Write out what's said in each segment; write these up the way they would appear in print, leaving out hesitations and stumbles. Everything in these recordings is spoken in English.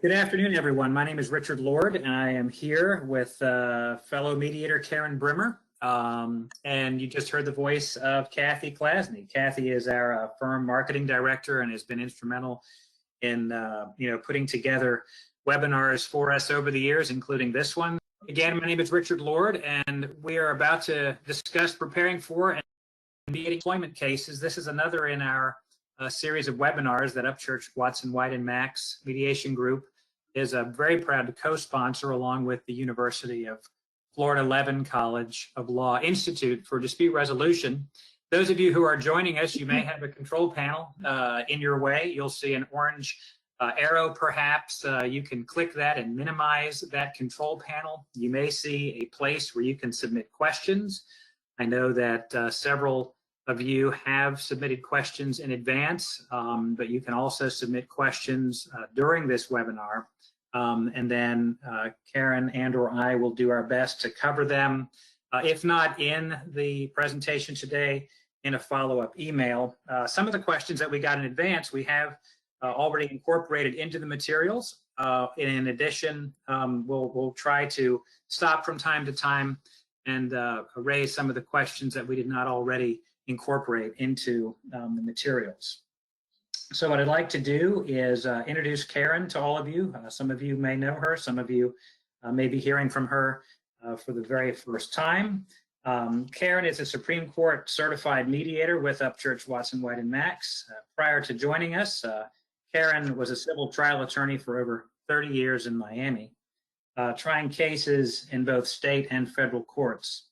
Good afternoon, everyone. My name is Richard Lord, and I am here with fellow mediator Karen Brimmer. And you just heard the voice of Kathy Klasny. Kathy is our firm marketing director and has been instrumental in putting together webinars for us over the years, including this one. Again, my name is Richard Lord, and we are about to discuss preparing for and mediating employment cases. This is another in our series of webinars that Upchurch Watson White and Max Mediation Group is very proud to co-sponsor, along with the University of Florida Levin College of Law Institute for Dispute Resolution. Those of you who are joining us, you may have a control panel in your way. You'll see an orange arrow, perhaps. You can click that and minimize that control panel. You may see a place where you can submit questions. I know that several of you have submitted questions in advance, but you can also submit questions during this webinar. And then Karen and or I will do our best to cover them, if not in the presentation today, in a follow-up email. Some of the questions that we got in advance, we have already incorporated into the materials. In addition, we'll try to stop from time to time and raise some of the questions that we did not already incorporate into the materials. So what I'd like to do is introduce Karen to all of you. Some of you may know her. Some of you may be hearing from her for the very first time. Karen is a Supreme Court certified mediator with Upchurch Watson White and Max. Prior to joining us, Karen was a civil trial attorney for over 30 years in Miami, trying cases in both state and federal courts.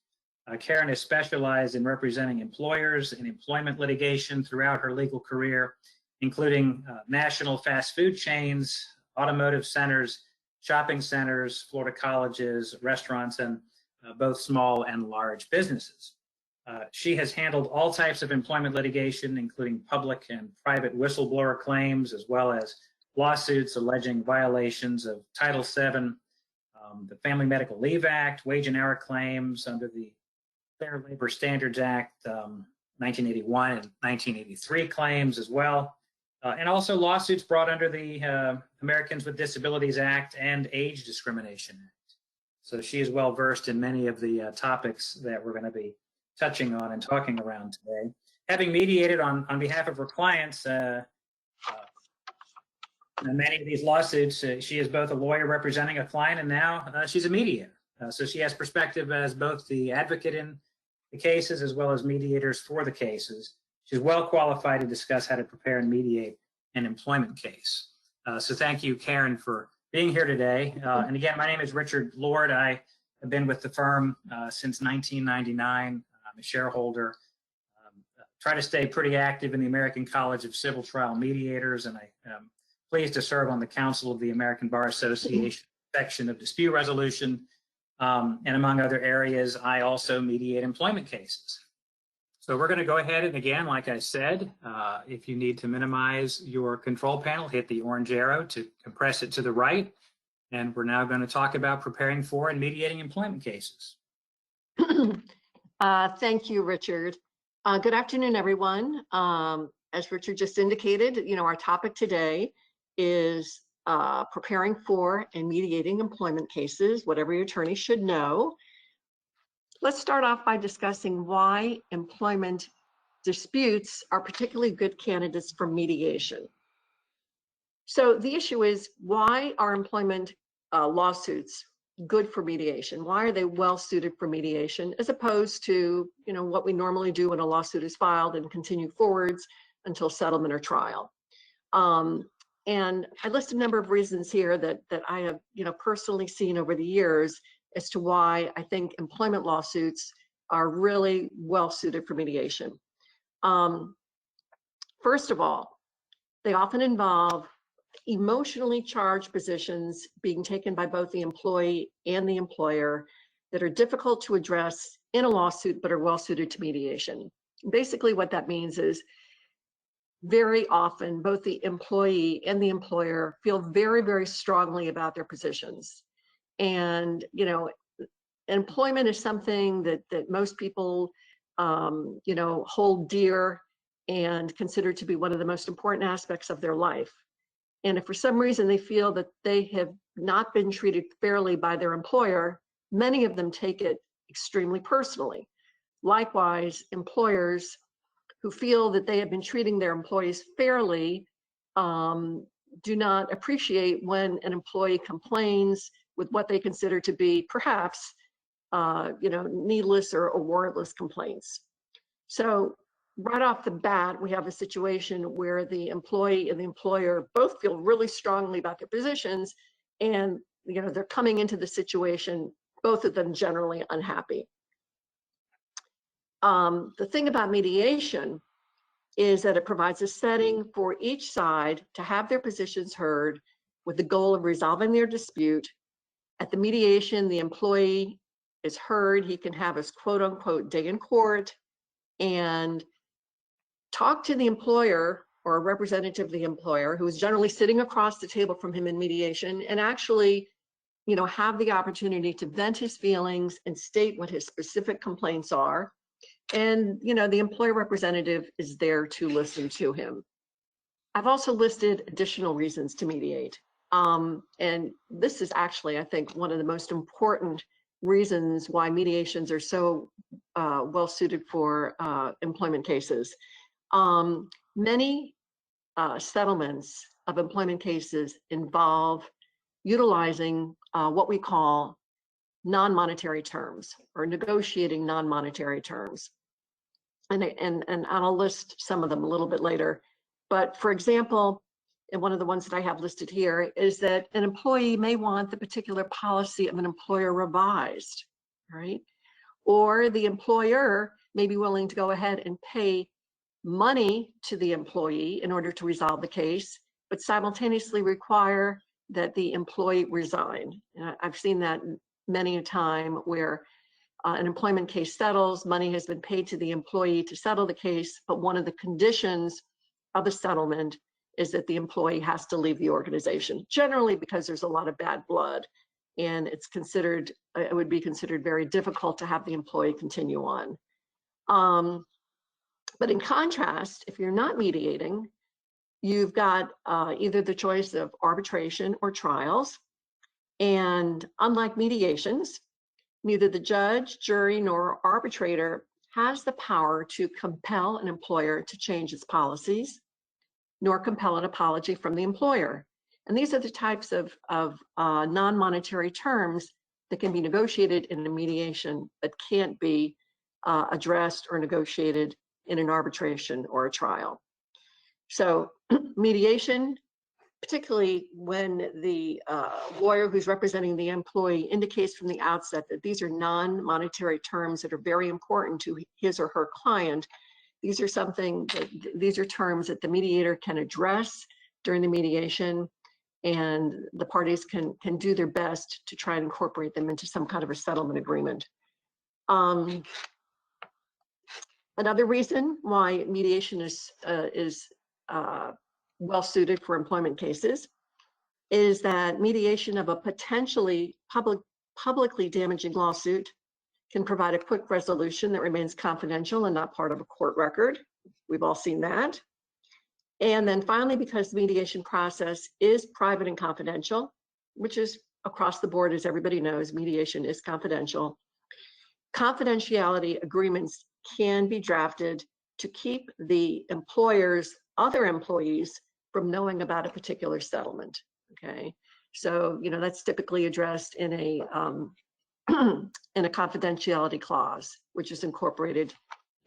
Karen has specialized in representing employers in employment litigation throughout her legal career, including national fast food chains, automotive centers, shopping centers, Florida colleges, restaurants, and both small and large businesses. She has handled all types of employment litigation, including public and private whistleblower claims, as well as lawsuits alleging violations of Title VII, the Family Medical Leave Act, wage and hour claims under the Fair Labor Standards Act, 1981 and 1983 claims as well, and also lawsuits brought under the Americans with Disabilities Act and Age Discrimination Act. So she is well versed in many of the topics that we're going to be touching on and talking around today. Having mediated on behalf of her clients in many of these lawsuits, she is both a lawyer representing a client and now she's a mediator. So she has perspective as both the advocate in the cases as well as mediators for the cases. She's well qualified to discuss how to prepare and mediate an employment case. So thank you, Karen, for being here today. And again, my name is Richard Lord. I have been with the firm since 1999. I'm a shareholder. Try to stay pretty active in the American College of Civil Trial Mediators, and I am pleased to serve on the Council of the American Bar Association section of dispute resolution. And among other areas, I also mediate employment cases. So we're going to go ahead and, again, like I said, if you need to minimize your control panel, hit the orange arrow to compress it to the right. And we're now going to talk about preparing for and mediating employment cases. Thank you, Richard. Good afternoon, everyone. As Richard just indicated, our topic today is preparing for and mediating employment cases, what every attorney should know. Let's start off by discussing why employment disputes are particularly good candidates for mediation. So the issue is, why are employment lawsuits good for mediation? Why are they well suited for mediation, as opposed to what we normally do when a lawsuit is filed and continue forwards until settlement or trial? And I list a number of reasons here that I have personally seen over the years as to why I think employment lawsuits are really well suited for mediation. First of all, they often involve emotionally charged positions being taken by both the employee and the employer that are difficult to address in a lawsuit but are well suited to mediation. Basically, what that means is very often both the employee and the employer feel very, very strongly about their positions. And employment is something that most people hold dear and consider to be one of the most important aspects of their life. And if for some reason they feel that they have not been treated fairly by their employer, many of them take it extremely personally. Likewise, employers who feel that they have been treating their employees fairly do not appreciate when an employee complains with what they consider to be perhaps needless or warrantless complaints. So right off the bat, we have a situation where the employee and the employer both feel really strongly about their positions, and they're coming into the situation, both of them generally unhappy. The thing about mediation is that it provides a setting for each side to have their positions heard with the goal of resolving their dispute. At the mediation, the employee is heard. He can have his quote unquote day in court and talk to the employer or a representative of the employer who is generally sitting across the table from him in mediation, and actually have the opportunity to vent his feelings and state what his specific complaints are. And the employer representative is there to listen to him. I've also listed additional reasons to mediate. And this is actually, I think, one of the most important reasons why mediations are so well suited for employment cases. Many settlements of employment cases involve utilizing what we call non-monetary terms or negotiating non-monetary terms. And I'll list some of them a little bit later. But for example, and one of the ones that I have listed here is that an employee may want the particular policy of an employer revised, right? Or the employer may be willing to go ahead and pay money to the employee in order to resolve the case, but simultaneously require that the employee resign. And I've seen that many a time where an employment case settles, money has been paid to the employee to settle the case, but one of the conditions of the settlement is that the employee has to leave the organization, generally because there's a lot of bad blood, and it would be considered very difficult to have the employee continue on. But in contrast, if you're not mediating, you've got either the choice of arbitration or trials. And unlike mediations, neither the judge, jury, nor arbitrator has the power to compel an employer to change its policies, nor compel an apology from the employer. And these are the types of non-monetary terms that can be negotiated in a mediation but can't be addressed or negotiated in an arbitration or a trial. So mediation, particularly when the lawyer who's representing the employee indicates from the outset that these are non-monetary terms that are very important to his or her client, these are terms that the mediator can address during the mediation, and the parties can do their best to try and incorporate them into some kind of a settlement agreement. Another reason why mediation is well suited for employment cases is that mediation of a potentially publicly damaging lawsuit can provide a quick resolution that remains confidential and not part of a court record. We've all seen that. And then finally, because the mediation process is private and confidential, which is across the board, as everybody knows, mediation is confidential. Confidentiality agreements can be drafted to keep the employer's other employees from knowing about a particular settlement, okay? So, that's typically addressed in a in a confidentiality clause, which is incorporated,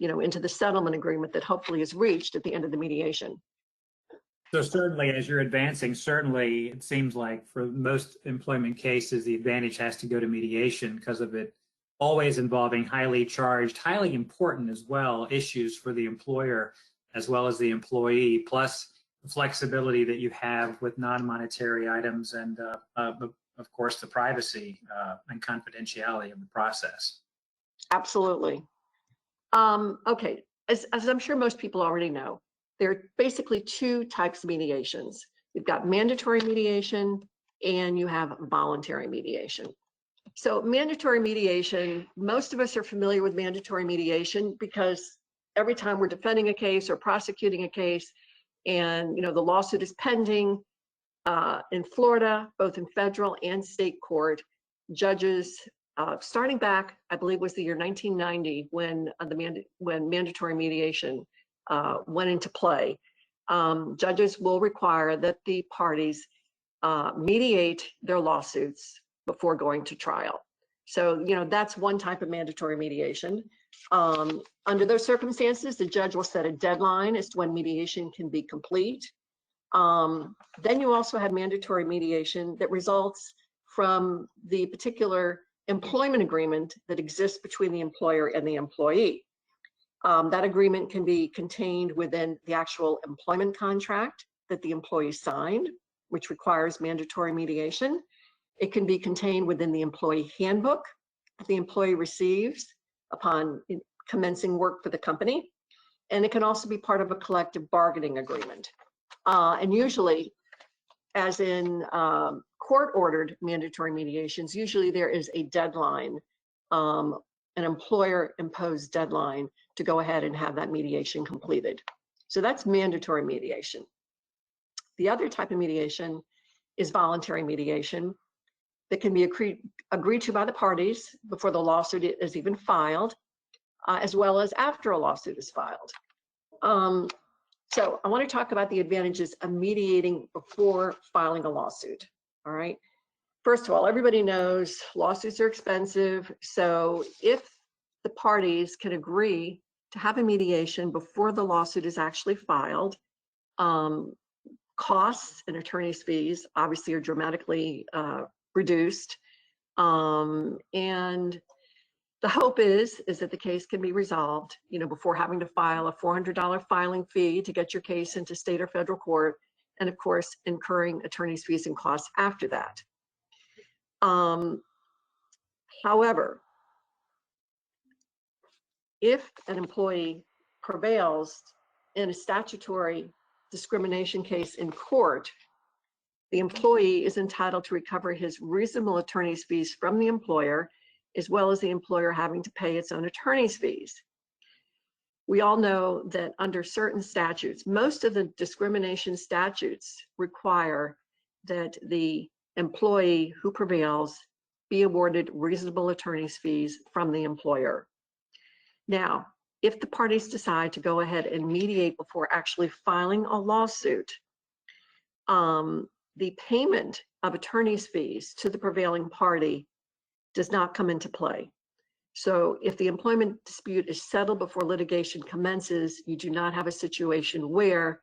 into the settlement agreement that hopefully is reached at the end of the mediation. So certainly, as you're advancing, certainly it seems like for most employment cases, the advantage has to go to mediation because of it always involving highly charged, highly important as well, issues for the employer as well as the employee, plus the flexibility that you have with non-monetary items and, of course, the privacy and confidentiality of the process. Absolutely. Okay, as I'm sure most people already know, there are basically two types of mediations. You've got mandatory mediation and you have voluntary mediation. So mandatory mediation, most of us are familiar with mandatory mediation because every time we're defending a case or prosecuting a case and the lawsuit is pending, In Florida, both in federal and state court, judges, starting back, I believe was the year 1990 when when mandatory mediation went into play, judges will require that the parties mediate their lawsuits before going to trial. So, that's one type of mandatory mediation. Under those circumstances, the judge will set a deadline as to when mediation can be complete. Then you also have mandatory mediation that results from the particular employment agreement that exists between the employer and the employee. That agreement can be contained within the actual employment contract that the employee signed, which requires mandatory mediation. It can be contained within the employee handbook that the employee receives upon commencing work for the company. And it can also be part of a collective bargaining agreement. And usually, as in court-ordered mandatory mediations, usually there is a deadline, an employer-imposed deadline to go ahead and have that mediation completed. So that's mandatory mediation. The other type of mediation is voluntary mediation that can be agreed to by the parties before the lawsuit is even filed, as well as after a lawsuit is filed. So I want to talk about the advantages of mediating before filing a lawsuit. All right. First of all, everybody knows lawsuits are expensive. So if the parties can agree to have a mediation before the lawsuit is actually filed, costs and attorney's fees obviously are dramatically reduced. And the hope is that the case can be resolved, before having to file a $400 filing fee to get your case into state or federal court, and of course, incurring attorney's fees and costs after that. However, if an employee prevails in a statutory discrimination case in court, the employee is entitled to recover his reasonable attorney's fees from the employer, as well as the employer having to pay its own attorney's fees. We all know that under certain statutes, most of the discrimination statutes require that the employee who prevails be awarded reasonable attorney's fees from the employer. Now, if the parties decide to go ahead and mediate before actually filing a lawsuit, the payment of attorney's fees to the prevailing party does not come into play. So if the employment dispute is settled before litigation commences, you do not have a situation where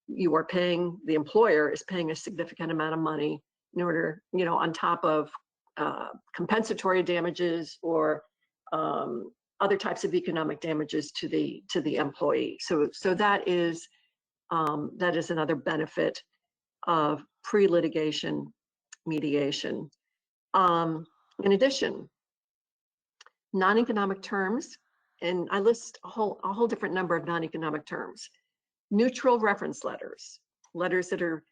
you are paying, the employer is paying a significant amount of money in order, on top of compensatory damages or other types of economic damages to the employee. So that is another benefit of pre-litigation mediation. In addition, non-economic terms, and I list a whole different number of non-economic terms. Neutral reference letters, letters that are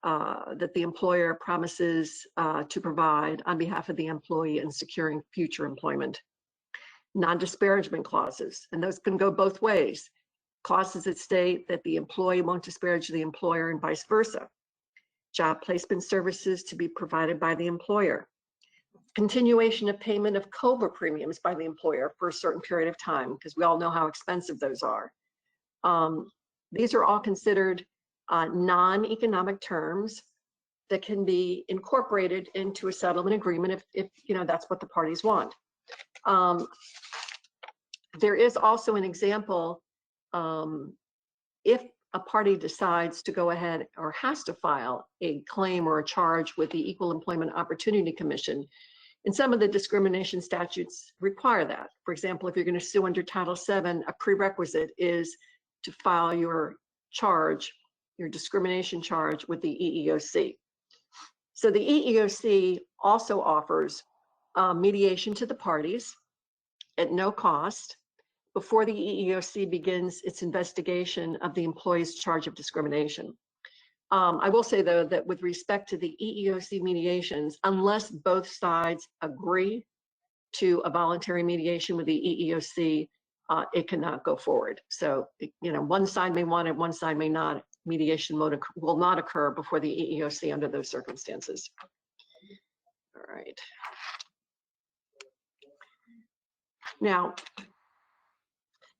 that the employer promises to provide on behalf of the employee in securing future employment. Non-disparagement clauses, and those can go both ways. Clauses that state that the employee won't disparage the employer and vice versa. Job placement services to be provided by the employer. Continuation of payment of COBRA premiums by the employer for a certain period of time, because we all know how expensive those are. These are all considered non-economic terms that can be incorporated into a settlement agreement if that's what the parties want. There is also an example, if a party decides to go ahead or has to file a claim or a charge with the Equal Employment Opportunity Commission, and some of the discrimination statutes require that. For example, if you're going to sue under Title VII, a prerequisite is to file your charge, your discrimination charge with the EEOC. So the EEOC also offers mediation to the parties at no cost before the EEOC begins its investigation of the employee's charge of discrimination. I will say, though, that with respect to the EEOC mediations, unless both sides agree to a voluntary mediation with the EEOC, it cannot go forward. So, one side may want it, one side may not. mediation will not occur before the EEOC under those circumstances. All right. Now,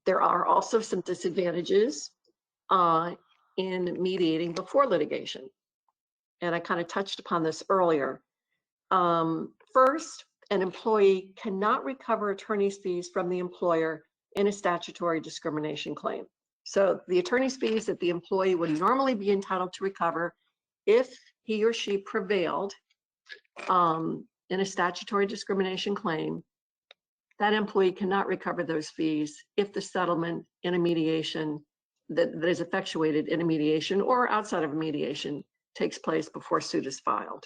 there are also some disadvantages in mediating before litigation. And I kind of touched upon this earlier. First, an employee cannot recover attorney's fees from the employer in a statutory discrimination claim. So the attorney's fees that the employee would normally be entitled to recover if he or she prevailed in a statutory discrimination claim, that employee cannot recover those fees if the settlement in a mediation that is effectuated in a mediation or outside of a mediation takes place before suit is filed.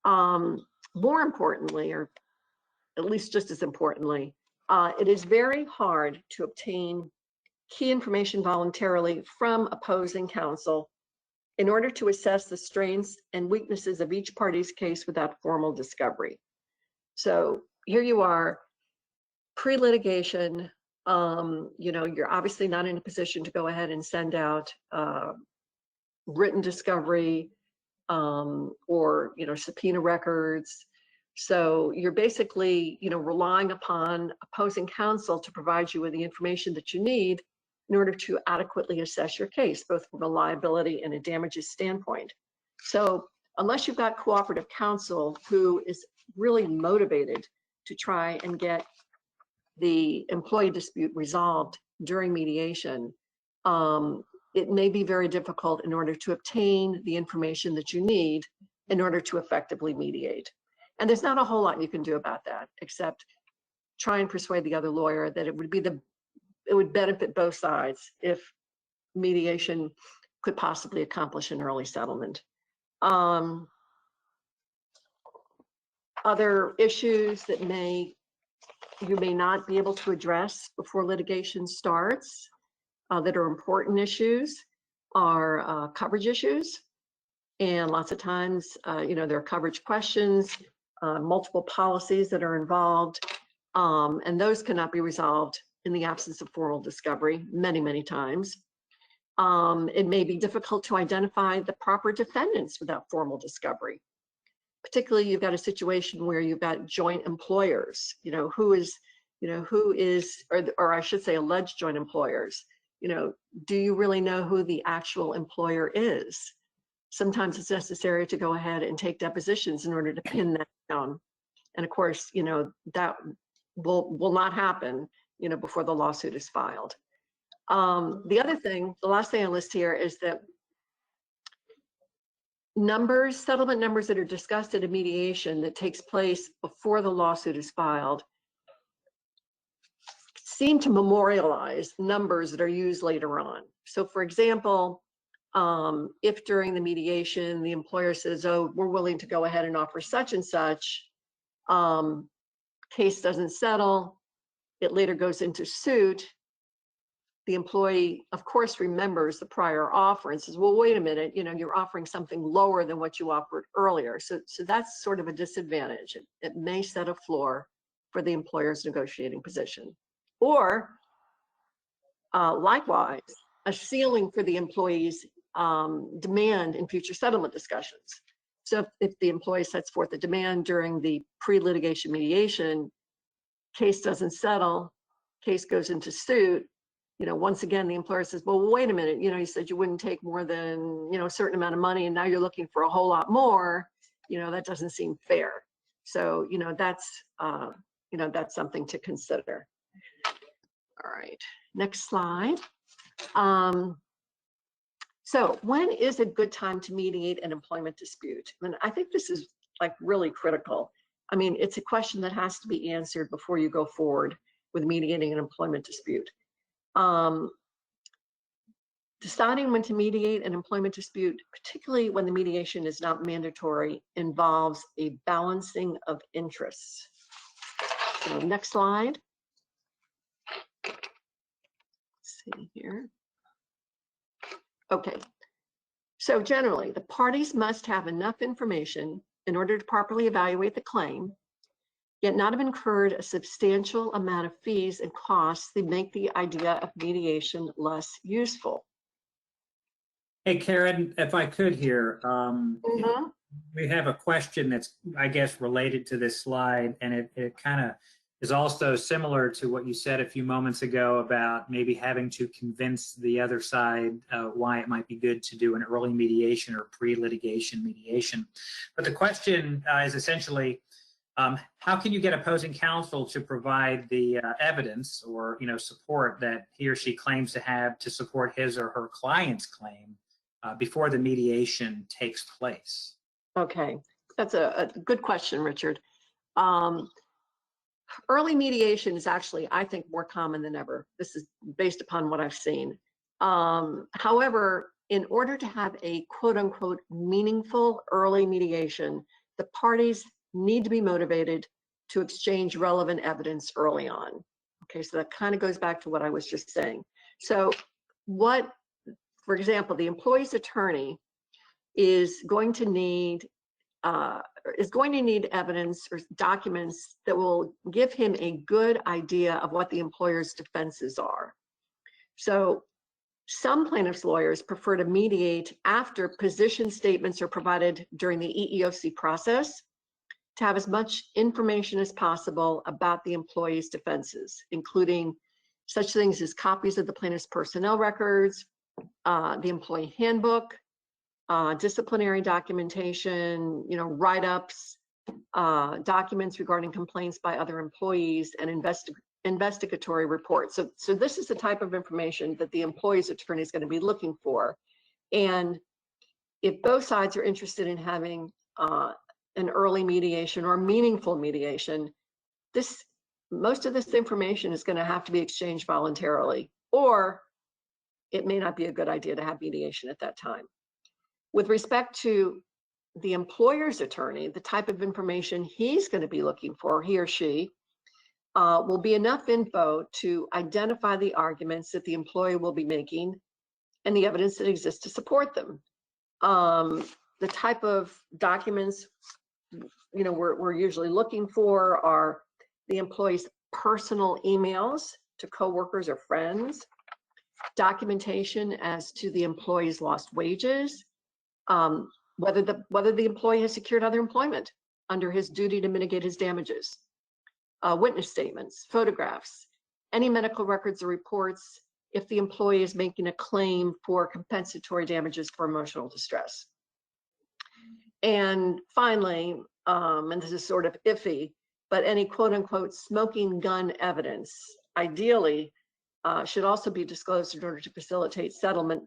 More importantly, or at least just as importantly, it is very hard to obtain key information voluntarily from opposing counsel in order to assess the strengths and weaknesses of each party's case without formal discovery. So here you are, pre-litigation, you're obviously not in a position to go ahead and send out written discovery or subpoena records. So you're basically relying upon opposing counsel to provide you with the information that you need in order to adequately assess your case, both from a liability and a damages standpoint. So unless you've got cooperative counsel who is really motivated to try and get the employee dispute resolved during mediation, it may be very difficult in order to obtain the information that you need in order to effectively mediate. And there's not a whole lot you can do about that, except try and persuade the other lawyer that it would benefit both sides if mediation could possibly accomplish an early settlement. Other issues that you may not be able to address before litigation starts that are important issues are coverage issues. And lots of times, there are coverage questions, multiple policies that are involved, and those cannot be resolved in the absence of formal discovery many, many times. It may be difficult to identify the proper defendants without formal discovery. Particularly, you've got a situation where you've got joint employers, who is, or I should say alleged joint employers. Do you really know who the actual employer is? Sometimes it's necessary to go ahead and take depositions in order to pin that down. And of course, that will not happen, before the lawsuit is filed. The last thing I list here is that settlement numbers that are discussed at a mediation that takes place before the lawsuit is filed seem to memorialize numbers that are used later on. So for example, if during the mediation, the employer says, oh, we're willing to go ahead and offer such and such, case doesn't settle, it later goes into suit, the employee, of course, remembers the prior offer and says, well, wait a minute, you're offering something lower than what you offered earlier. So that's sort of a disadvantage. It may set a floor for the employer's negotiating position. Or likewise, a ceiling for the employee's demand in future settlement discussions. So if the employee sets forth a demand during the pre-litigation mediation, case doesn't settle, case goes into suit, once again, the employer says, well, wait a minute, you said you wouldn't take more than, a certain amount of money, and now you're looking for a whole lot more, that doesn't seem fair. So, that's something to consider. All right, next slide. So when is a good time to mediate an employment dispute? And I think this is really critical. I mean, it's a question that has to be answered before you go forward with mediating an employment dispute. Deciding when to mediate an employment dispute, particularly when the mediation is not mandatory, involves a balancing of interests. So next slide. Let's see here. Okay, so generally, the parties must have enough information in order to properly evaluate the claim, yet not have incurred a substantial amount of fees and costs that make the idea of mediation less useful. Hey, Karen, if I could here, Mhm. we have a question that's, I guess, related to this slide, and it kind of is also similar to what you said a few moments ago about maybe having to convince the other side why it might be good to do an early mediation or pre-litigation mediation. But the question is essentially, how can you get opposing counsel to provide the evidence or support that he or she claims to have to support his or her client's claim before the mediation takes place? Okay, that's a good question, Richard. Um, Early mediation is actually, I think, more common than ever. This is based upon what I've seen. However, in order to have a quote unquote meaningful early mediation, the parties need to be motivated to exchange relevant evidence early on. Okay, so that kind of goes back to what I was just saying. So what, for example, the employee's attorney is going to need evidence or documents that will give him a good idea of what the employer's defenses are. So some plaintiffs' lawyers prefer to mediate after position statements are provided during the EEOC process to have as much information as possible about the employee's defenses, including such things as copies of the plaintiff's personnel records, the employee handbook, disciplinary documentation, write-ups, documents regarding complaints by other employees, and investigatory reports. So this is the type of information that the employee's attorney is going to be looking for. And if both sides are interested in having an early mediation or meaningful mediation, most of this information is going to have to be exchanged voluntarily, or it may not be a good idea to have mediation at that time. With respect to the employer's attorney, the type of information he's going to be looking for, he or she, will be enough info to identify the arguments that the employee will be making and the evidence that exists to support them. The type of documents we're usually looking for are the employee's personal emails to coworkers or friends, documentation as to the employee's lost wages, whether the employee has secured other employment under his duty to mitigate his damages, witness statements, photographs, any medical records or reports if the employee is making a claim for compensatory damages for emotional distress. And finally, and this is sort of iffy, but any quote unquote smoking gun evidence, ideally, should also be disclosed in order to facilitate settlement,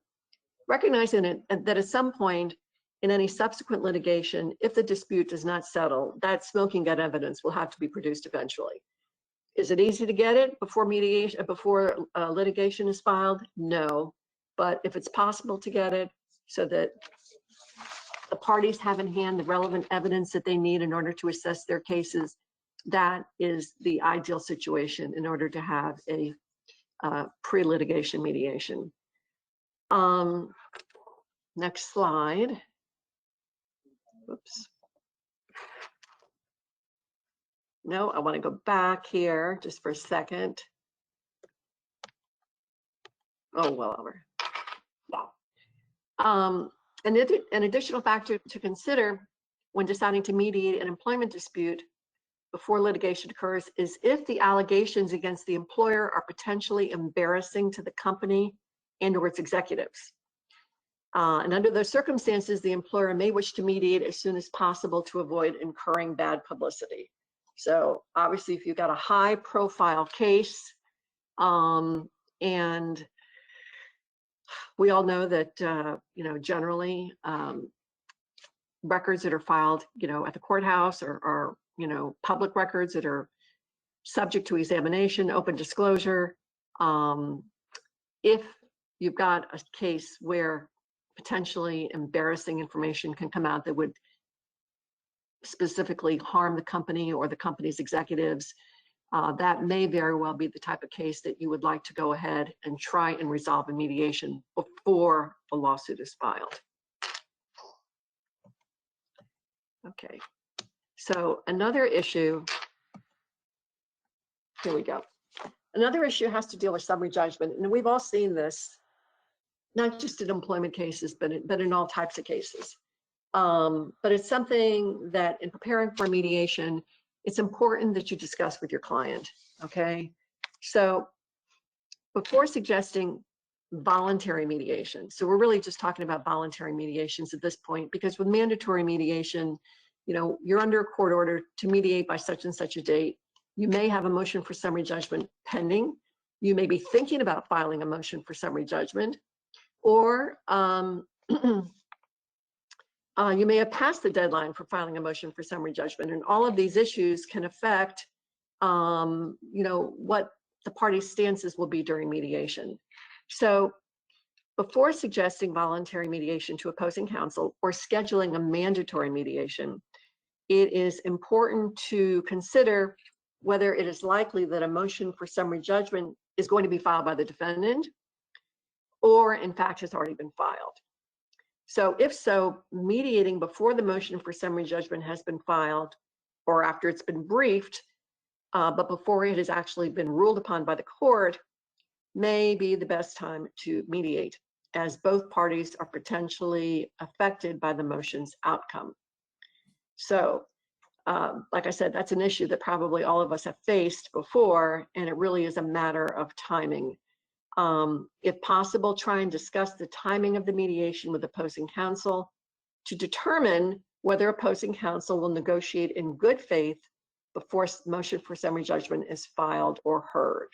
recognizing that at some point in any subsequent litigation, if the dispute does not settle, that smoking gun evidence will have to be produced eventually. Is it easy to get it before mediation, before litigation is filed? No, but if it's possible to get it so that the parties have in hand the relevant evidence that they need in order to assess their cases, that is the ideal situation in order to have a pre-litigation mediation. Next slide. Whoops. No, I want to go back here just for a second. Oh, well over. Wow. An additional factor to consider when deciding to mediate an employment dispute before litigation occurs is if the allegations against the employer are potentially embarrassing to the company and or its executives. And under those circumstances, the employer may wish to mediate as soon as possible to avoid incurring bad publicity. So obviously, if you've got a high profile case, and we all know that, generally records that are filed, at the courthouse are public records that are subject to examination, open disclosure. If you've got a case where potentially embarrassing information can come out that would specifically harm the company or the company's executives, that may very well be the type of case that you would like to go ahead and try and resolve in mediation before a lawsuit is filed. Okay, so another issue, here we go. Another issue has to deal with summary judgment, and we've all seen this not just in employment cases, but in all types of cases. But it's something that in preparing for mediation, it's important that you discuss with your client, okay? So before suggesting voluntary mediation, so we're really just talking about voluntary mediations at this point, because with mandatory mediation, you know, you're under a court order to mediate by such and such a date. You may have a motion for summary judgment pending. You may be thinking about filing a motion for summary judgment, or you may have passed the deadline for filing a motion for summary judgment, and all of these issues can affect, you know, what the parties' stances will be during mediation. So before suggesting voluntary mediation to opposing counsel or scheduling a mandatory mediation, it is important to consider whether it is likely that a motion for summary judgment is going to be filed by the defendant, or in fact has already been filed. So if so, mediating before the motion for summary judgment has been filed, or after it's been briefed, but before it has actually been ruled upon by the court, may be the best time to mediate, as both parties are potentially affected by the motion's outcome. So, like I said, that's an issue that probably all of us have faced before, and it really is a matter of timing. If possible, try and discuss the timing of the mediation with opposing counsel to determine whether opposing counsel will negotiate in good faith before motion for summary judgment is filed or heard.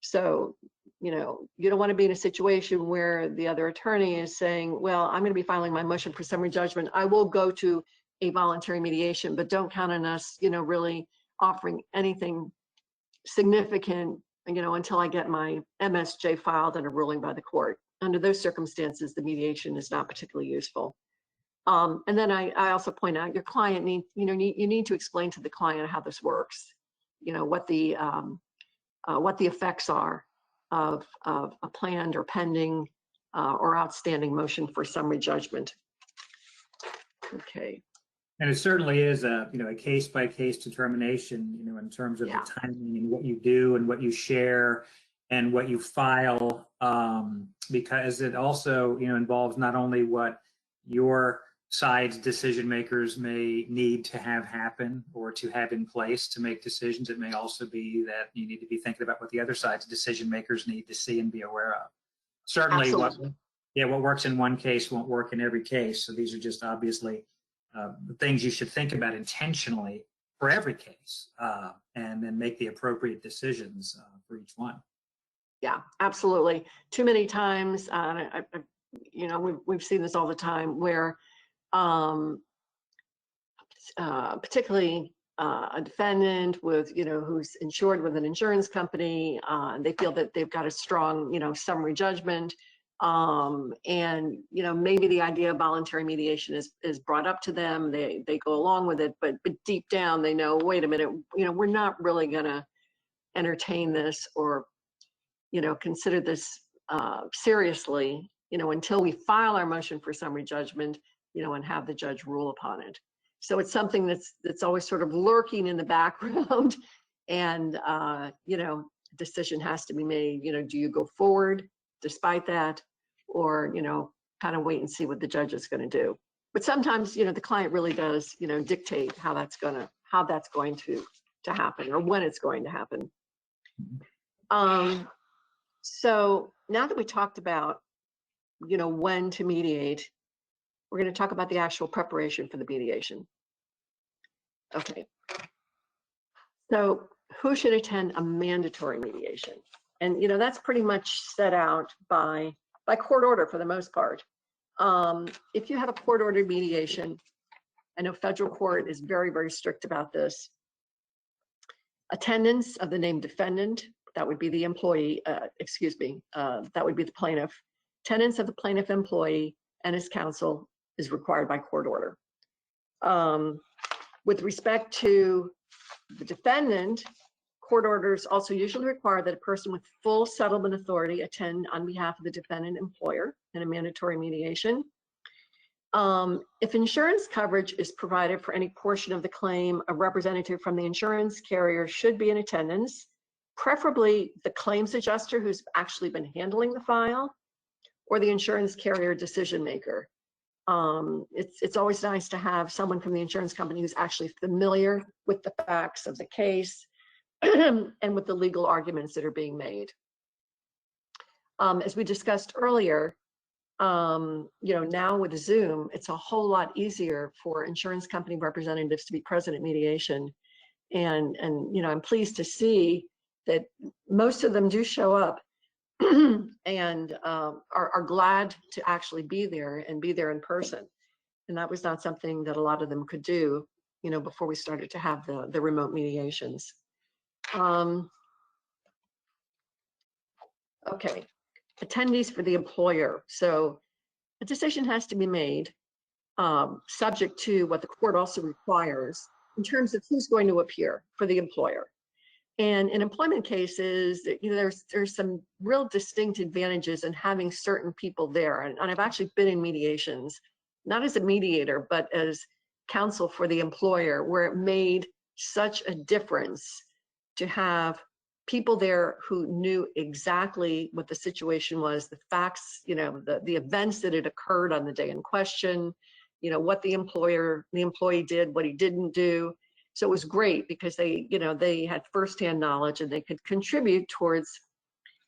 So, you know, you don't want to be in a situation where the other attorney is saying, well, I'm going to be filing my motion for summary judgment. I will go to a voluntary mediation, but don't count on us, you know, really offering anything significant, you know, until I get my MSJ filed and a ruling by the court. Under those circumstances, the mediation is not particularly useful. And then I also point out your client you need to explain to the client how this works, you know, what the effects are of a planned or pending or outstanding motion for summary judgment. Okay. And it certainly is a, you know, a case-by-case determination, you know, in terms of the timing and what you do and what you share and what you file, because it also, you know, involves not only what your side's decision makers may need to have happen or to have in place to make decisions. It may also be that you need to be thinking about what the other side's decision makers need to see and be aware of. Certainly, what works in one case won't work in every case. So these are just obviously the things you should think about intentionally for every case, and then make the appropriate decisions for each one. Yeah, absolutely. Too many times, you know, we've seen this all the time where particularly a defendant with, you know, who's insured with an insurance company, they feel that they've got a strong, you know, summary judgment, and, you know, maybe the idea of voluntary mediation is brought up to them. They go along with it, but deep down they know, wait a minute, you know, we're not really gonna entertain this or, you know, consider this seriously, you know, until we file our motion for summary judgment, you know, and have the judge rule upon it. So it's something that's always sort of lurking in the background, and you know, a decision has to be made. You know, do you go forward despite that, or, you know, kind of wait and see what the judge is going to do? But sometimes, you know, the client really does, you know, dictate how that's going to happen, or when it's going to happen. So now that we talked about, you know, when to mediate, we're going to talk about the actual preparation for the mediation. Okay. So who should attend a mandatory mediation? And, you know, that's pretty much set out by court order for the most part. If you have a court-ordered mediation, I know federal court is very, very strict about this. Attendance of the named defendant, that would be the employee, that would be the plaintiff. Attendance of the plaintiff employee and his counsel is required by court order. With respect to the defendant, court orders also usually require that a person with full settlement authority attend on behalf of the defendant employer in a mandatory mediation. If insurance coverage is provided for any portion of the claim, a representative from the insurance carrier should be in attendance, preferably the claims adjuster who's actually been handling the file, or the insurance carrier decision maker. It's always nice to have someone from the insurance company who's actually familiar with the facts of the case and with the legal arguments that are being made. As we discussed earlier, now with Zoom, it's a whole lot easier for insurance company representatives to be present at mediation. And I'm pleased to see that most of them do show up and are glad to actually be there and be there in person. And that was not something that a lot of them could do, before we started to have the remote mediations. Okay, attendees for the employer. So a decision has to be made subject to what the court also requires in terms of who's going to appear for the employer. And in employment cases, there's some real distinct advantages in having certain people there. And I've actually been in mediations, not as a mediator, but as counsel for the employer, where it made such a difference to have people there who knew exactly what the situation was, the facts, the events that had occurred on the day in question, what the employee did, what he didn't do. So it was great because they had firsthand knowledge and they could contribute towards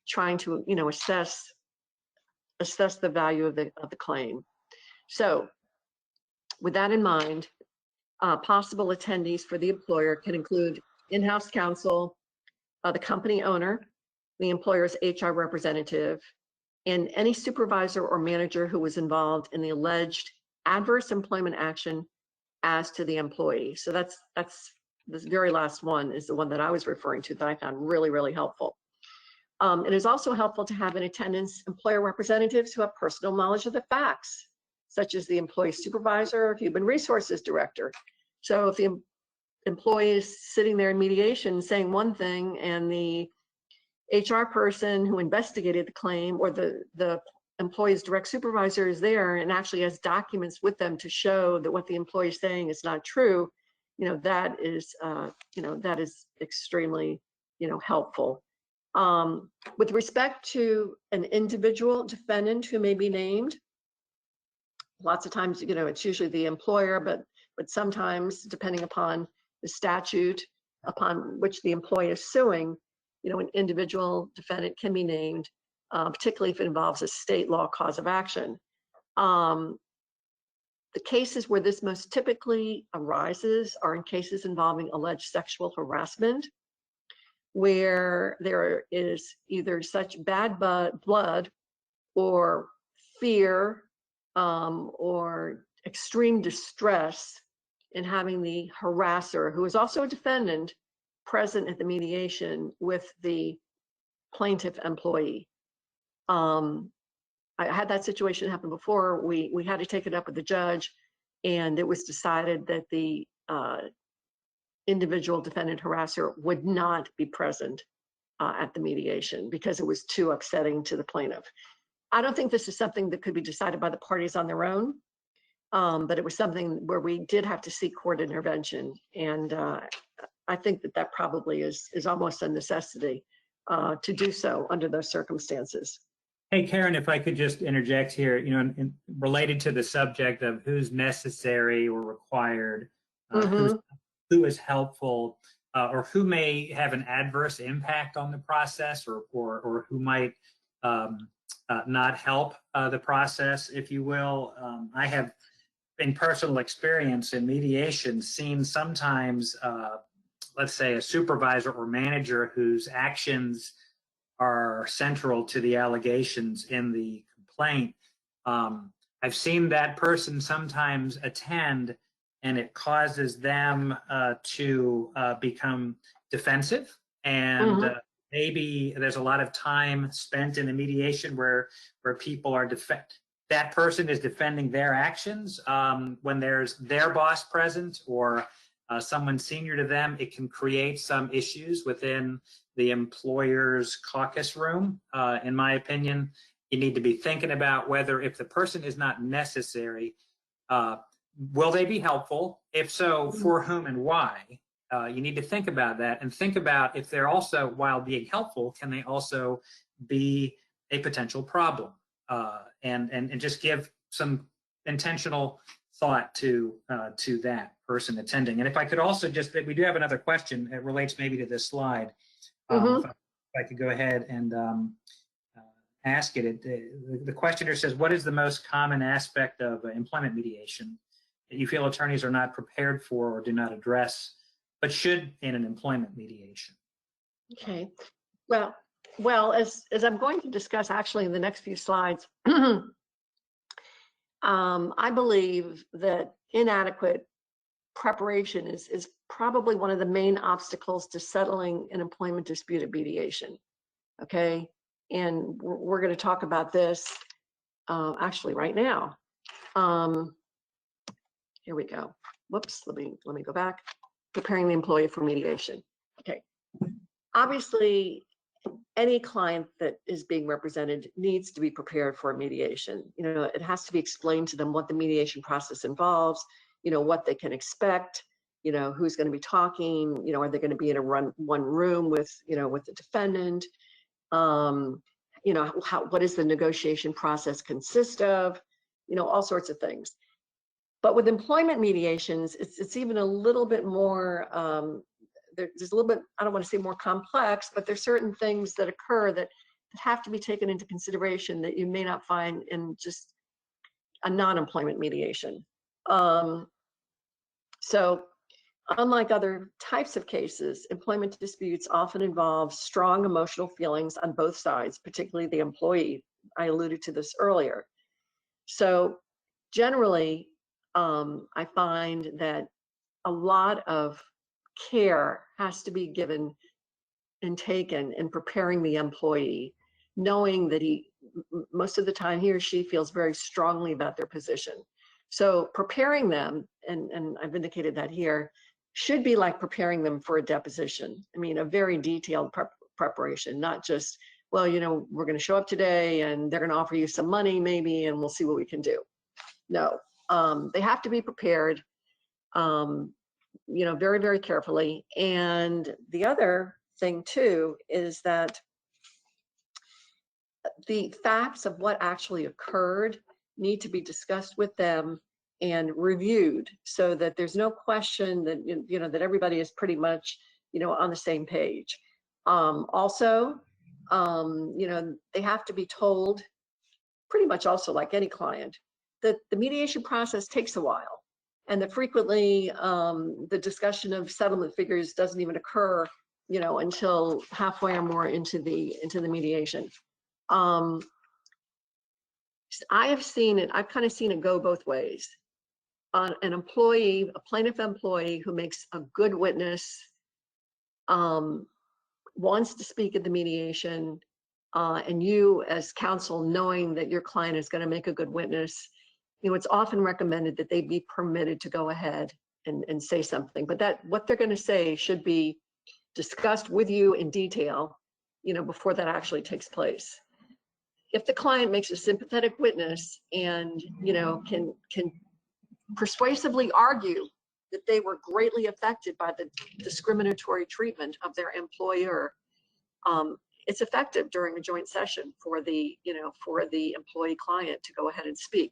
trying to, assess the value of the claim. So with that in mind, possible attendees for the employer can include in-house counsel, the company owner, the employer's HR representative, and any supervisor or manager who was involved in the alleged adverse employment action as to the employee. So that's this very last one is the one that I was referring to that I found really, really helpful. It is also helpful to have in attendance employer representatives who have personal knowledge of the facts, such as the employee supervisor or human resources director. So if the employee is sitting there in mediation saying one thing and the HR person who investigated the claim or the employee's direct supervisor is there and actually has documents with them to show that what the employee is saying is not true, that is extremely, helpful. With respect to an individual defendant who may be named, lots of times, it's usually the employer, but sometimes, depending upon the statute upon which the employee is suing, an individual defendant can be named, particularly if it involves a state law cause of action. The cases where this most typically arises are in cases involving alleged sexual harassment, where there is either such bad blood or fear or extreme distress in having the harasser, who is also a defendant, present at the mediation with the plaintiff employee. I had that situation happen before. We had to take it up with the judge, and it was decided that the individual defendant harasser would not be present at the mediation because it was too upsetting to the plaintiff. I don't think this is something that could be decided by the parties on their own, but it was something where we did have to seek court intervention, and I think that probably is almost a necessity to do so under those circumstances. Hey, Karen, if I could just interject here, related to the subject of who's necessary or required, who is helpful, or who may have an adverse impact on the process, or who might not help the process, if you will. I have, in personal experience in mediation, seen sometimes, let's say, a supervisor or manager whose actions are central to the allegations in the complaint. I've seen that person sometimes attend, and it causes them to become defensive, and maybe there's a lot of time spent in the mediation where people are that person is defending their actions. When there's their boss present or someone senior to them, it can create some issues within the employer's caucus room. In my opinion, you need to be thinking about whether, if the person is not necessary, will they be helpful? If so, for whom and why? You need to think about that, and think about if they're also, while being helpful, can they also be a potential problem? and just give some intentional thought to that person attending. And if I could also just, we do have another question. It relates maybe to this slide. If I could go ahead and ask it. The questioner says, what is the most common aspect of employment mediation that you feel attorneys are not prepared for or do not address, but should in an employment mediation? Okay. Well, as I'm going to discuss actually in the next few slides, I believe that inadequate preparation is probably one of the main obstacles to settling an employment dispute at mediation. Okay, and we're going to talk about this actually right now. Here we go. Whoops, let me go back. Preparing the employee for mediation. Okay, obviously, any client that is being represented needs to be prepared for a mediation. You know, it has to be explained to them what the mediation process involves, you know, what they can expect, you know, who's going to be talking, you know, are they going to be in one room with, you know, with the defendant, you know, what does the negotiation process consist of, you know, all sorts of things. But with employment mediations, it's even a little bit more, there's a little bit, I don't want to say more complex, but there's certain things that occur that have to be taken into consideration that you may not find in just a non-employment mediation. So unlike other types of cases, employment disputes often involve strong emotional feelings on both sides, particularly the employee. I alluded to this earlier. So generally, I find that a lot of care has to be given and taken in preparing the employee, knowing that most of the time he or she feels very strongly about their position. So preparing them, and I've indicated that here, should be like preparing them for a deposition. I mean, a very detailed preparation, not just, well, you know, we're going to show up today and they're going to offer you some money maybe, and we'll see what we can do. No, they have to be prepared, you know, very, very carefully. And the other thing too is that the facts of what actually occurred need to be discussed with them and reviewed so that there's no question that, you know, that everybody is pretty much, you know, on the same page. Also, you know, they have to be told pretty much also like any client that the mediation process takes a while and that frequently the discussion of settlement figures doesn't even occur, you know, until halfway or more into the mediation. I have seen it, I've kind of seen it go both ways. An employee, a plaintiff employee who makes a good witness, wants to speak at the mediation, and you as counsel knowing that your client is going to make a good witness, you know, it's often recommended that they be permitted to go ahead and say something, but that what they're going to say should be discussed with you in detail, you know, before that actually takes place. If the client makes a sympathetic witness and, you know, can persuasively argue that they were greatly affected by the discriminatory treatment of their employer, it's effective during a joint session for the, you know, for the employee client to go ahead and speak.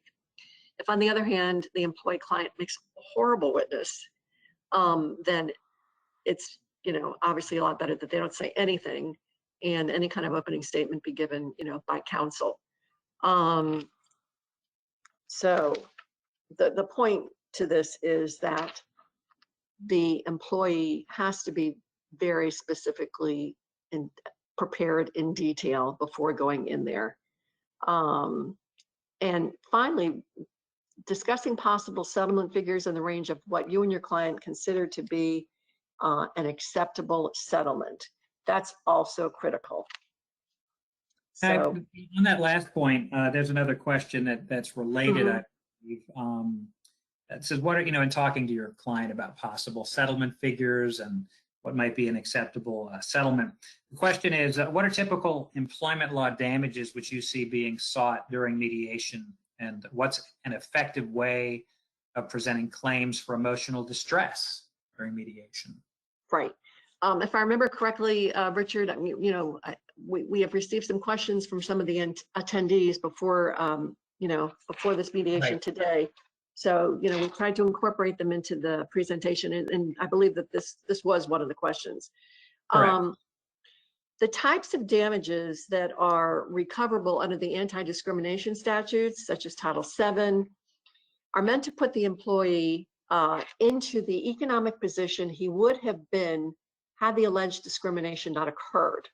If on the other hand, the employee client makes a horrible witness, then it's, you know, obviously a lot better that they don't say anything and any kind of opening statement be given, you know, by counsel. So the point to this is that the employee has to be very specifically prepared in detail before going in there. And finally, discussing possible settlement figures in the range of what you and your client consider to be an acceptable settlement. That's also critical. So on that last point, there's another question that's related. I believe, that says, what are, you know, in talking to your client about possible settlement figures and what might be an acceptable settlement. The question is, what are typical employment law damages which you see being sought during mediation, and what's an effective way of presenting claims for emotional distress during mediation? Right. If I remember correctly, Richard, you know, we have received some questions from some of the attendees before, before this mediation Right. today. So, we tried to incorporate them into the presentation, and I believe that this was one of the questions. Correct. The types of damages that are recoverable under the anti-discrimination statutes, such as Title VII, are meant to put the employee into the economic position he would have been had the alleged discrimination not occurred.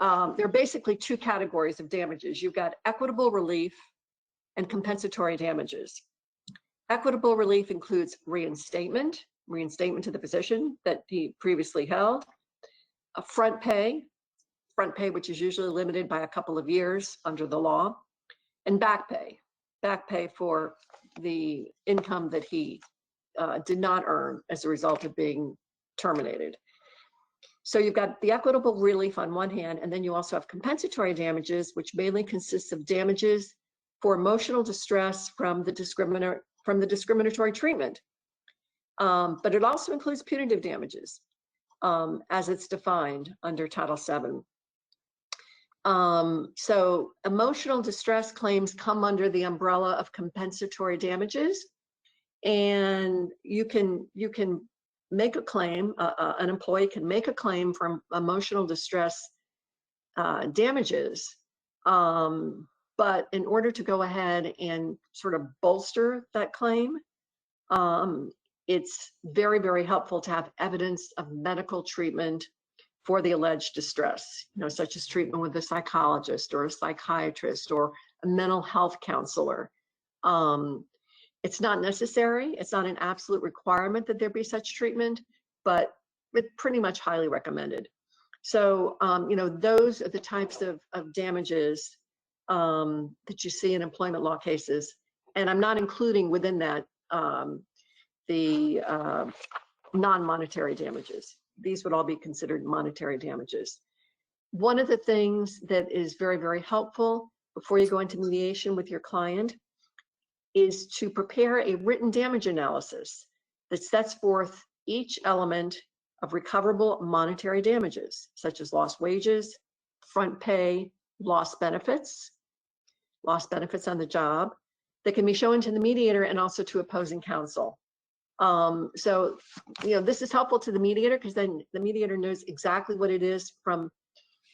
There are basically two categories of damages. You've got equitable relief and compensatory damages. Equitable relief includes reinstatement to the position that he previously held, a front pay, which is usually limited by a couple of years under the law, and back pay for the income that he did not earn as a result of being terminated. So you've got the equitable relief on one hand, and then you also have compensatory damages, which mainly consists of damages for emotional distress from the discriminatory treatment. But it also includes punitive damages, as it's defined under Title VII. So emotional distress claims come under the umbrella of compensatory damages, and you can make a claim. An employee can make a claim for emotional distress damages, but in order to go ahead and sort of bolster that claim, it's very, very helpful to have evidence of medical treatment for the alleged distress, such as treatment with a psychologist or a psychiatrist or a mental health counselor. It's not necessary. It's not an absolute requirement that there be such treatment, but it's pretty much highly recommended. So, those are the types of damages that you see in employment law cases. And I'm not including within that the non-monetary damages. These would all be considered monetary damages. One of the things that is very, very helpful before you go into mediation with your client is to prepare a written damage analysis that sets forth each element of recoverable monetary damages, such as lost wages, front pay, lost benefits on the job, that can be shown to the mediator and also to opposing counsel. So, this is helpful to the mediator because then the mediator knows exactly what it is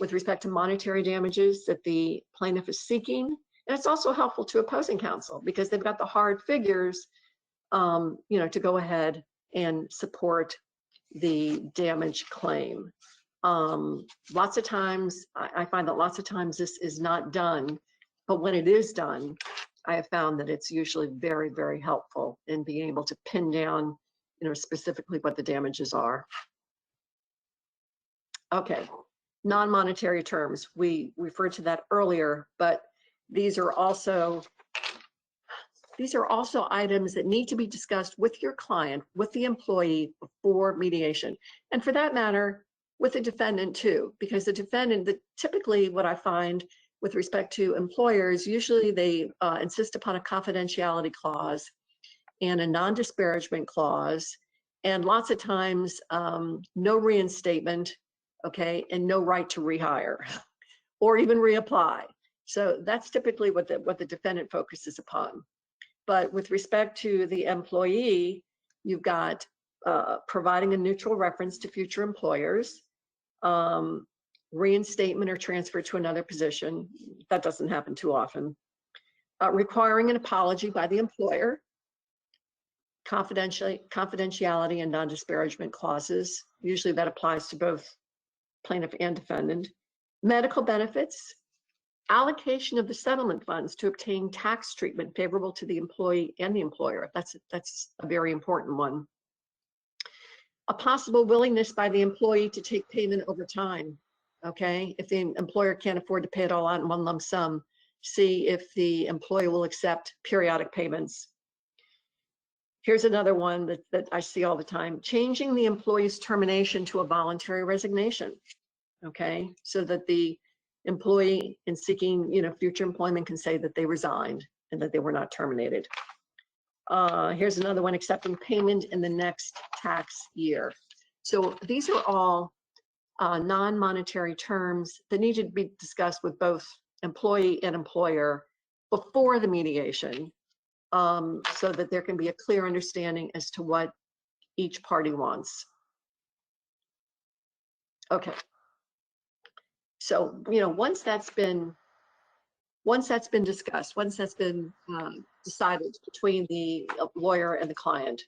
with respect to monetary damages that the plaintiff is seeking. And it's also helpful to opposing counsel because they've got the hard figures, to go ahead and support the damage claim. Lots of times, I find that lots of times this is not done, but when it is done, I have found that it's usually very, very helpful in being able to pin down, specifically what the damages are. Okay, non-monetary terms. We referred to that earlier, but these are also items that need to be discussed with your client, with the employee before mediation. And for that matter, with the defendant too, because the defendant, typically what I find with respect to employers, usually they insist upon a confidentiality clause and a non-disparagement clause, and lots of times no reinstatement, okay, and no right to rehire or even reapply. So that's typically what the defendant focuses upon. But with respect to the employee, you've got providing a neutral reference to future employers, reinstatement or transfer to another position. That doesn't happen too often. Requiring an apology by the employer, confidentiality and non-disparagement clauses. Usually that applies to both plaintiff and defendant. Medical benefits, allocation of the settlement funds to obtain tax treatment favorable to the employee and the employer. That's a very important one. A possible willingness by the employee to take payment over time. Okay, if the employer can't afford to pay it all out in one lump sum, see if the employee will accept periodic payments. Here's another one that I see all the time: changing the employee's termination to a voluntary resignation. Okay, so that the employee in seeking, future employment can say that they resigned and that they were not terminated. Here's another one: accepting payment in the next tax year. So these are all non-monetary terms that need to be discussed with both employee and employer before the mediation, so that there can be a clear understanding as to what each party wants. Okay. So, once that's been discussed, once that's been decided between the lawyer and the client,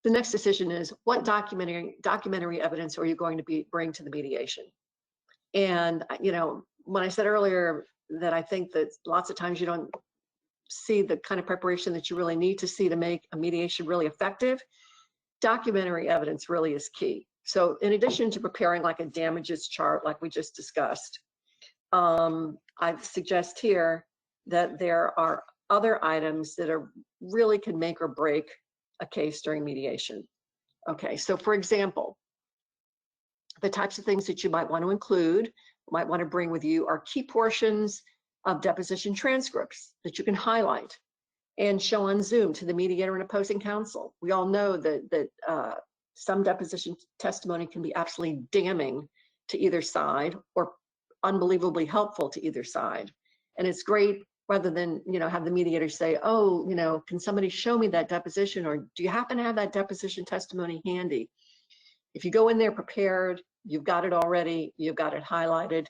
the next decision is what documentary evidence are you going to bring to the mediation? And, when I said earlier that I think that lots of times you don't see the kind of preparation that you really need to see to make a mediation really effective, documentary evidence really is key. So in addition to preparing like a damages chart like we just discussed, I suggest here that there are other items that really can make or break a case during mediation. Okay, so for example, the types of things that you might want to include, might want to bring with you, are key portions of deposition transcripts that you can highlight and show on Zoom to the mediator and opposing counsel. We all know that some deposition testimony can be absolutely damning to either side or unbelievably helpful to either side. And it's great rather than, have the mediator say, oh, can somebody show me that deposition, or do you happen to have that deposition testimony handy? If you go in there prepared, you've got it already, you've got it highlighted,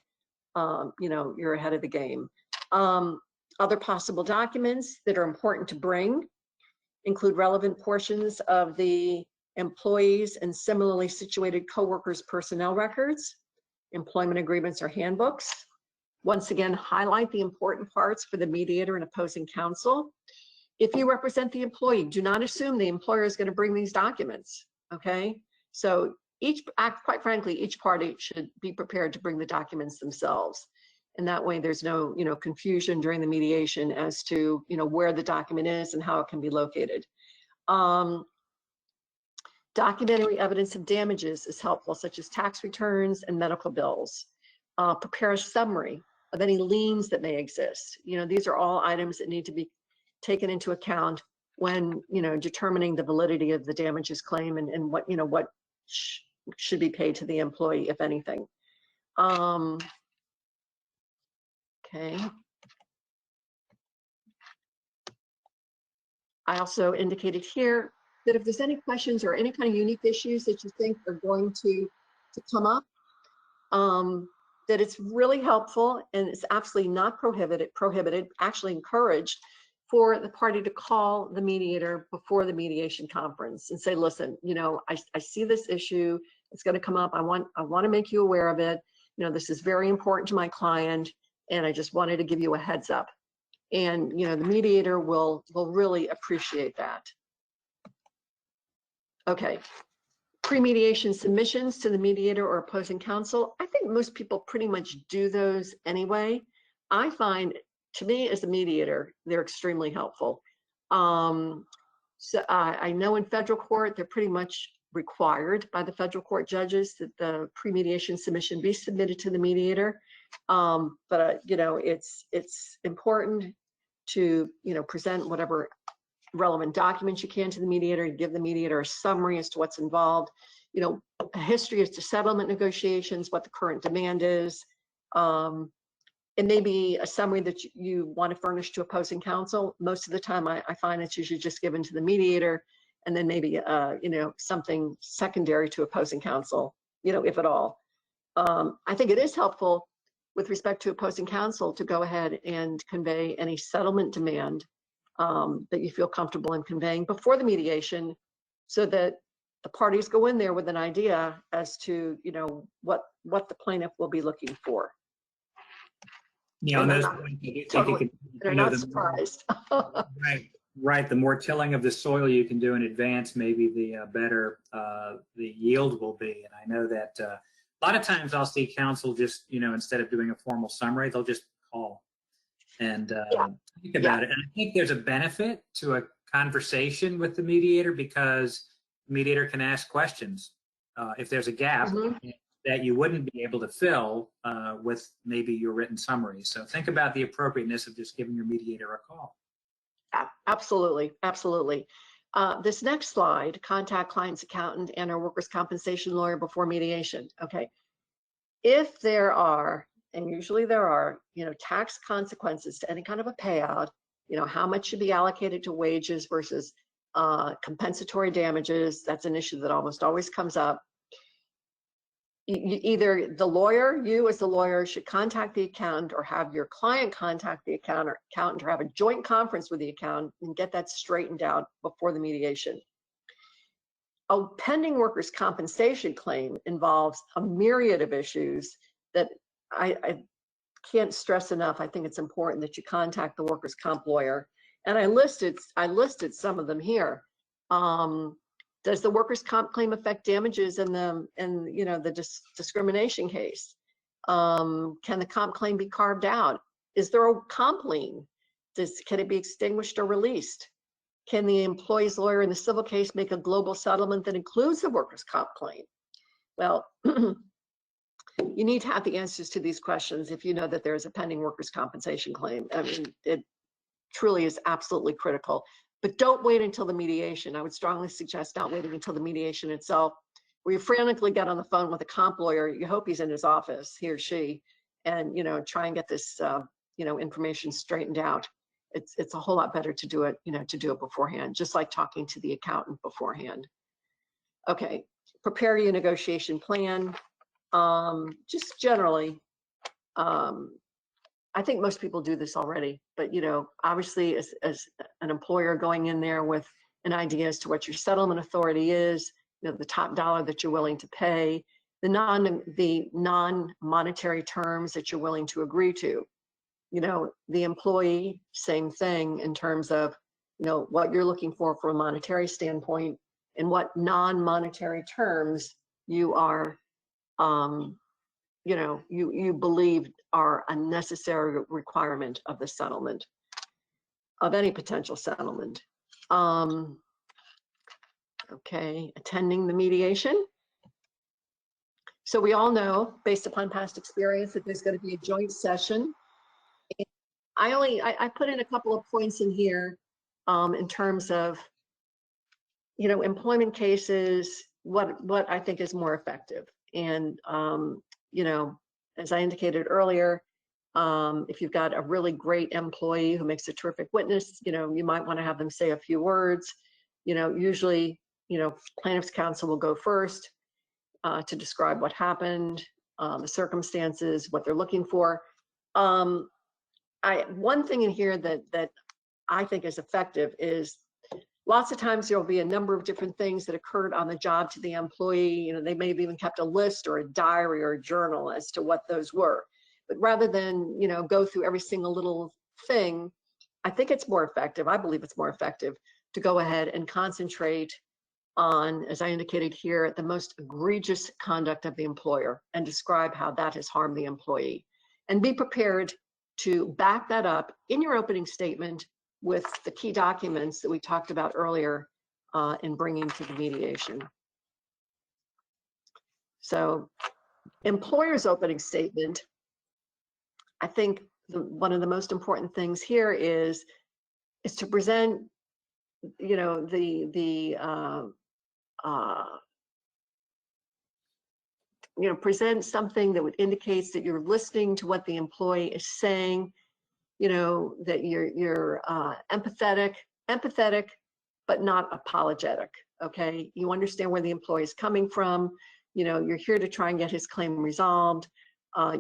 you're ahead of the game. Other possible documents that are important to bring include relevant portions of the employees and similarly situated coworkers' personnel records, employment agreements or handbooks. Once again, highlight the important parts for the mediator and opposing counsel. If you represent the employee, do not assume the employer is going to bring these documents, okay? So quite frankly, each party should be prepared to bring the documents themselves. And that way there's no, confusion during the mediation as to, where the document is and how it can be located. Documentary evidence of damages is helpful, such as tax returns and medical bills. Prepare a summary of any liens that may exist. These are all items that need to be taken into account when, determining the validity of the damages claim and what, what should be paid to the employee, if anything. Okay. I also indicated here that if there's any questions or any kind of unique issues that you think are going to come up, that it's really helpful and it's absolutely not prohibited, actually encouraged for the party to call the mediator before the mediation conference and say, listen, I see this issue, it's going to come up. I want to make you aware of it. This is very important to my client, and I just wanted to give you a heads up. And, the mediator will really appreciate that. Okay. Pre-mediation submissions to the mediator or opposing counsel. I think most people pretty much do those anyway. I find, to me as a mediator, they're extremely helpful. So I know in federal court, they're pretty much required by the federal court judges that the pre-mediation submission be submitted to the mediator. But it's important to, present whatever relevant documents you can to the mediator, and give the mediator a summary as to what's involved, a history as to settlement negotiations, what the current demand is. It may be a summary that you want to furnish to opposing counsel. Most of the time I find it's usually just given to the mediator, and then maybe, something secondary to opposing counsel, if at all. I think it is helpful with respect to opposing counsel to go ahead and convey any settlement demand that you feel comfortable in conveying before the mediation, so that the parties go in there with an idea as to, what the plaintiff will be looking for. On those points, they're not surprised. Right. The more tilling of the soil you can do in advance, maybe the better the yield will be. And I know that a lot of times I'll see counsel just, instead of doing a formal summary, they'll just call and think about it. And I think there's a benefit to a conversation with the mediator, because the mediator can ask questions if there's a gap that you wouldn't be able to fill with maybe your written summary. So think about the appropriateness of just giving your mediator a call. Absolutely. This next slide, contact client's accountant and our workers' compensation lawyer before mediation. Okay, if there are, and usually there are, tax consequences to any kind of a payout, how much should be allocated to wages versus compensatory damages. That's an issue that almost always comes up. Either the lawyer, you as the lawyer, should contact the accountant, or have your client contact the accountant, or have a joint conference with the accountant and get that straightened out before the mediation. A pending workers' compensation claim involves a myriad of issues that I can't stress enough. I think it's important that you contact the workers' comp lawyer, and I listed some of them here. Does the workers' comp claim affect damages in the discrimination case? Can the comp claim be carved out? Is there a comp lien? Can it be extinguished or released? Can the employee's lawyer in the civil case make a global settlement that includes the workers' comp claim? Well, you need to have the answers to these questions if you know that there is a pending workers' compensation claim. I mean, it truly is absolutely critical. But don't wait until the mediation. I would strongly suggest not waiting until the mediation itself, where you frantically get on the phone with a comp lawyer. You hope he's in his office, he or she, and try and get this information straightened out. It's a whole lot better to do it beforehand, just like talking to the accountant beforehand. Okay, prepare your negotiation plan. Just generally, I think most people do this already, but obviously as an employer going in there with an idea as to what your settlement authority is, the top dollar that you're willing to pay, the non-monetary terms that you're willing to agree to. The employee, same thing in terms of, what you're looking for from a monetary standpoint, and what non-monetary terms you are, you believe are a necessary requirement of the settlement, of any potential settlement. Okay, attending the mediation. So we all know, based upon past experience, that there's going to be a joint session. I put in a couple of points in here in terms of, employment cases, what I think is more effective. And, as I indicated earlier, if you've got a really great employee who makes a terrific witness, you might want to have them say a few words. Usually, plaintiff's counsel will go first to describe what happened, the circumstances, what they're looking for. One thing in here that I think is effective is, lots of times there will be a number of different things that occurred on the job to the employee. They may have even kept a list or a diary or a journal as to what those were. But rather than, go through every single little thing, I think it's more effective. I believe it's more effective to go ahead and concentrate on, as I indicated here, the most egregious conduct of the employer and describe how that has harmed the employee. And be prepared to back that up in your opening statement with the key documents that we talked about earlier in bringing to the mediation. So, employer's opening statement, I think one of the most important things here is to present, present something that would indicate that you're listening to what the employee is saying, that you're empathetic, but not apologetic. Okay, you understand where the employee is coming from. You're here to try and get his claim resolved.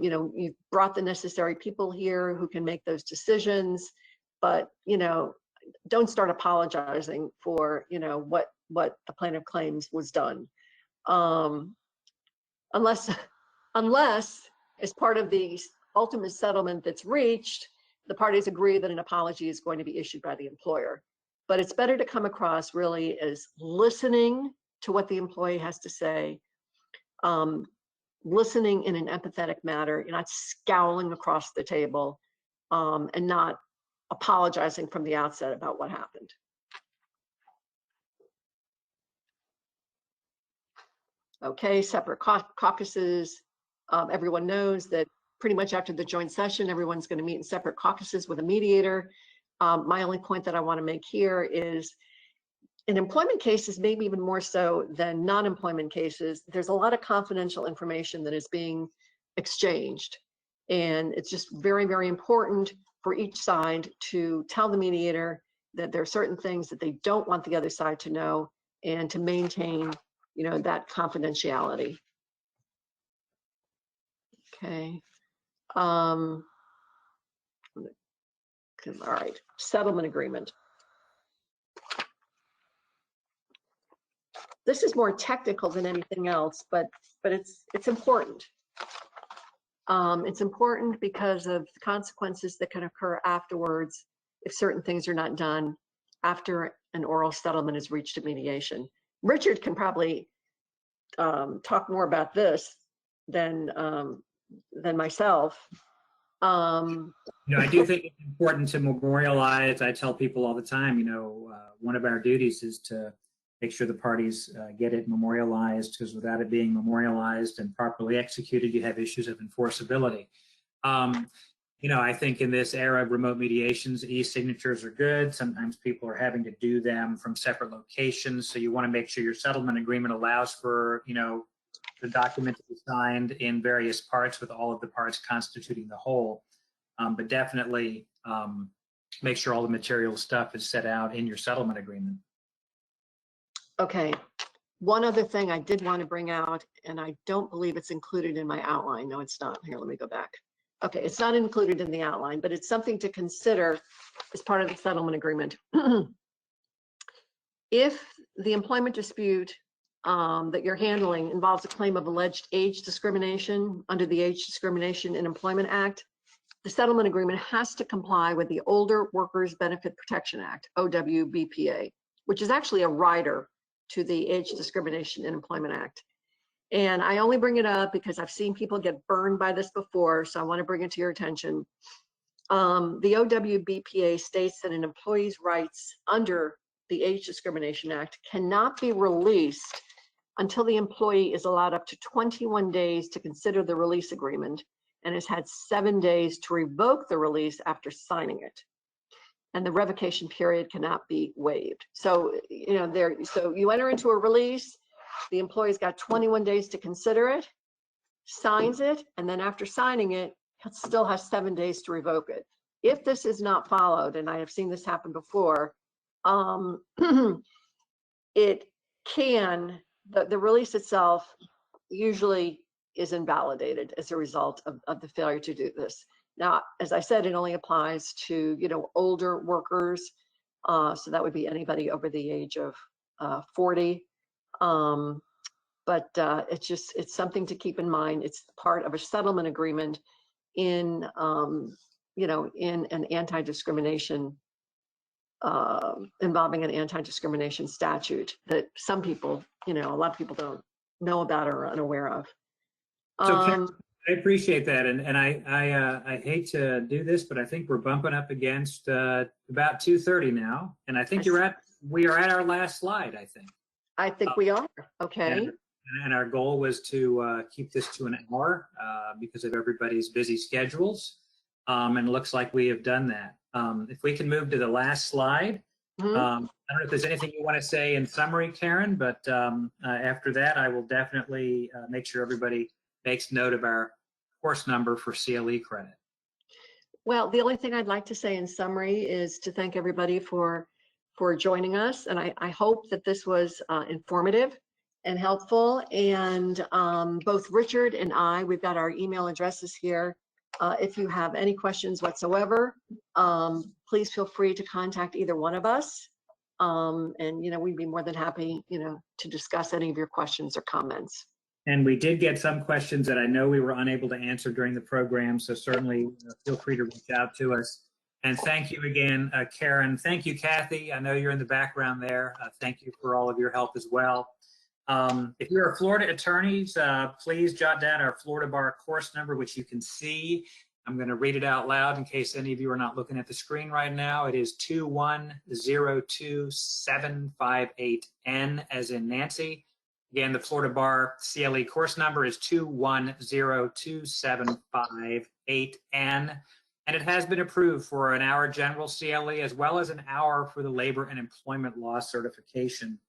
You've brought the necessary people here who can make those decisions, but don't start apologizing for what the plaintiff claims was done, unless as part of the ultimate settlement that's reached, the parties agree that an apology is going to be issued by the employer. But it's better to come across really as listening to what the employee has to say, listening in an empathetic manner. You're not scowling across the table, and not apologizing from the outset about what happened. Okay, separate caucuses. Everyone knows that pretty much after the joint session, everyone's going to meet in separate caucuses with a mediator. My only point that I want to make here is, in employment cases, maybe even more so than non-employment cases, there's a lot of confidential information that is being exchanged. And it's just very, very important for each side to tell the mediator that there are certain things that they don't want the other side to know, and to maintain, that confidentiality. Okay. All right. Settlement agreement. This is more technical than anything else, but it's important. It's important because of the consequences that can occur afterwards if certain things are not done after an oral settlement is reached at mediation. Richard can probably talk more about this than myself. I do think it's important to memorialize. I tell people all the time, one of our duties is to make sure the parties get it memorialized, because without it being memorialized and properly executed, you have issues of enforceability. I think in this era of remote mediations, e-signatures are good. Sometimes people are having to do them from separate locations, so you want to make sure your settlement agreement allows for, the document to be signed in various parts with all of the parts constituting the whole. But definitely make sure all the material stuff is set out in your settlement agreement. Okay. One other thing I did want to bring out, and I don't believe it's included in my outline. No, it's not. Here, let me go back. Okay, it's not included in the outline, but it's something to consider as part of the settlement agreement. If the employment dispute that you're handling involves a claim of alleged age discrimination under the Age Discrimination in Employment Act, the settlement agreement has to comply with the Older Workers Benefit Protection Act, OWBPA, which is actually a rider to the Age Discrimination in Employment Act. And I only bring it up because I've seen people get burned by this before, so I want to bring it to your attention. The OWBPA states that an employee's rights under the Age Discrimination Act cannot be released until the employee is allowed up to 21 days to consider the release agreement and has had 7 days to revoke the release after signing it. And the revocation period cannot be waived. So, so you enter into a release, the employee's got 21 days to consider it, signs it, and then after signing it, it still has 7 days to revoke it. If this is not followed, and I have seen this happen before, it can, the release itself usually is invalidated as a result of the failure to do this. Now, as I said, it only applies to, older workers. So that would be anybody over the age of 40. But it's something to keep in mind. It's part of a settlement agreement in, in an anti-discrimination, involving an anti-discrimination statute that some people, a lot of people don't know about or are unaware of. So Karen, I appreciate that, and I hate to do this, but I think we're bumping up against about 2:30 now, and I think we are at our last slide. I think we are. Okay. And our goal was to keep this to an hour because of everybody's busy schedules, and it looks like we have done that. If we can move to the last slide. I don't know if there's anything you want to say in summary, Karen, but after that, I will definitely make sure everybody makes note of our course number for CLE credit. Well, the only thing I'd like to say in summary is to thank everybody for joining us, and I hope that this was informative and helpful. And both Richard and we've got our email addresses here. If you have any questions whatsoever, please feel free to contact either one of us. And we'd be more than happy, to discuss any of your questions or comments. And we did get some questions that I know we were unable to answer during the program, so certainly feel free to reach out to us. And thank you again, Karen. Thank you, Kathy. I know you're in the background there. Thank you for all of your help as well. If you're Florida attorneys, please jot down our Florida Bar course number, which you can see. I'm going to read it out loud in case any of you are not looking at the screen right now. It is 2102758N as in Nancy. Again, the Florida Bar CLE course number is 2102758N. And it has been approved for an hour general CLE as well as an hour for the labor and employment law certification.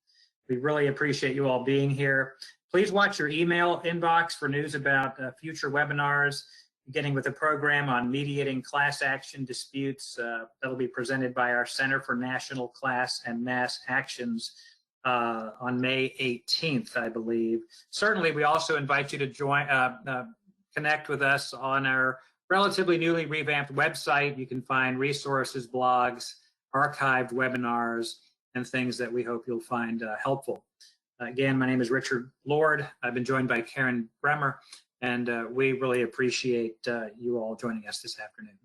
We really appreciate you all being here. Please watch your email inbox for news about future webinars, beginning with a program on mediating class action disputes that'll be presented by our Center for National Class and Mass Actions on May 18th, I believe. Certainly, we also invite you to join, connect with us on our relatively newly revamped website. You can find resources, blogs, archived webinars, and things that we hope you'll find helpful. Again, my name is Richard Lord. I've been joined by Karen Brimmer, and we really appreciate you all joining us this afternoon.